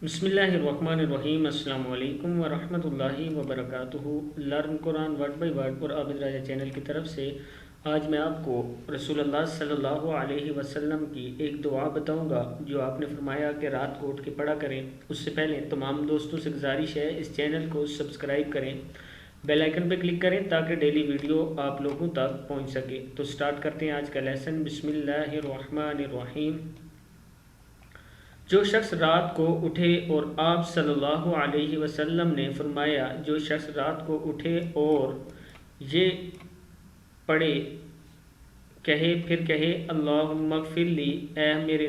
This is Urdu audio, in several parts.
بسم اللہ الرحمن الرحیم۔ السلام علیکم ورحمۃ اللہ وبرکاتہ۔ Learn Quran word by word اور عابد راجہ چینل کی طرف سے آج میں آپ کو رسول اللہ صلی اللہ علیہ وسلم کی ایک دعا بتاؤں گا جو آپ نے فرمایا کہ رات کو اٹھ کے پڑھا کریں۔ اس سے پہلے تمام دوستوں سے گزارش ہے اس چینل کو سبسکرائب کریں، بیل آئیکن پہ کلک کریں تاکہ ڈیلی ویڈیو آپ لوگوں تک پہنچ سکے۔ تو سٹارٹ کرتے ہیں آج کا لیسن۔ بسم اللہ الرحمن الرحیم۔ جو شخص رات کو اٹھے اور آپ صلی اللہ علیہ وسلم نے فرمایا جو شخص رات کو اٹھے اور یہ پڑھے پھر کہے اللہم اغفر لی، اے میری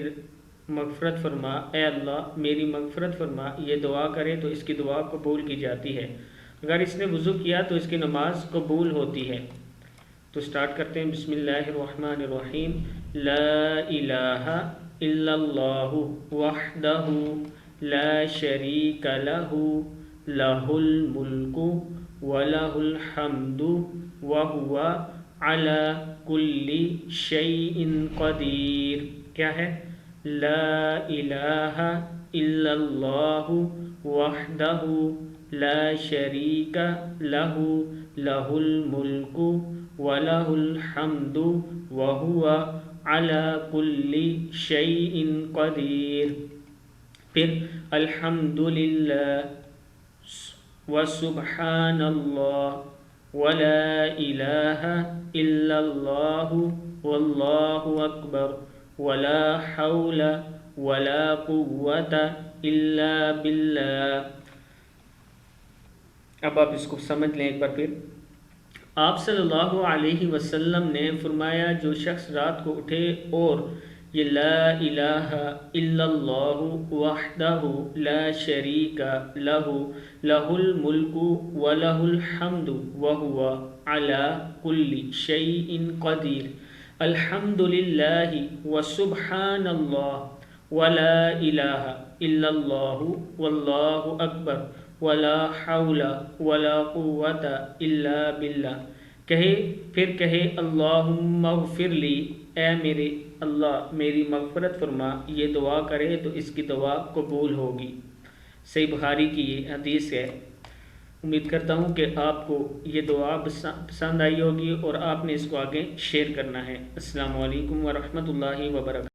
مغفرت فرما، اے اللہ میری مغفرت فرما، یہ دعا کرے تو اس کی دعا قبول کی جاتی ہے۔ اگر اس نے وضو کیا تو اس کی نماز قبول ہوتی ہے۔ تو سٹارٹ کرتے ہیں۔ بسم اللہ الرحمن الرحیم۔ لا الہ الا اللہ وحدہ لا شریک لہ لہ الملک ولہ الحمد وہو علی کل شیء قدیر۔ کیا ہے؟ لا الہ الا اللہ وحدہ لا شریک لہ لہ الملک وَلَهُ الْحَمْدُ وَهُوَ عَلَى كُلِّ شَيْءٍ قَدِيرٌ۔ پھر الحمدللہ وسبحان اللہ ولا الہ الا اللہ واللہ اکبر ولا حول ولا قوة الا باللہ۔ اب آپ اس کو سمجھ لیں ایک بار پھر۔ آپ صلی اللہ علیہ وسلم نے فرمایا جو شخص رات کو اٹھے اور یہ لا الہ الا اللہ وحدہ لا شریک لہ لہ الملک ولہ الحمد وہو علی کل شیء قدیر، الحمد للہ وسبحان اللہ ولا الہ الا اللہ واللہ اکبر ولا حول ولا قوة الا باللہ۔ پھر کہے اللہم اغفر لی، اے میرے اللہ میری مغفرت فرما، یہ دعا کرے تو اس کی دعا قبول ہوگی۔ صحیح بخاری کی یہ حدیث ہے۔ امید کرتا ہوں کہ آپ کو یہ دعا پسند آئی ہوگی اور آپ نے اس کو آگے شیئر کرنا ہے۔ السلام علیکم ورحمۃ اللہ وبرکاتہ۔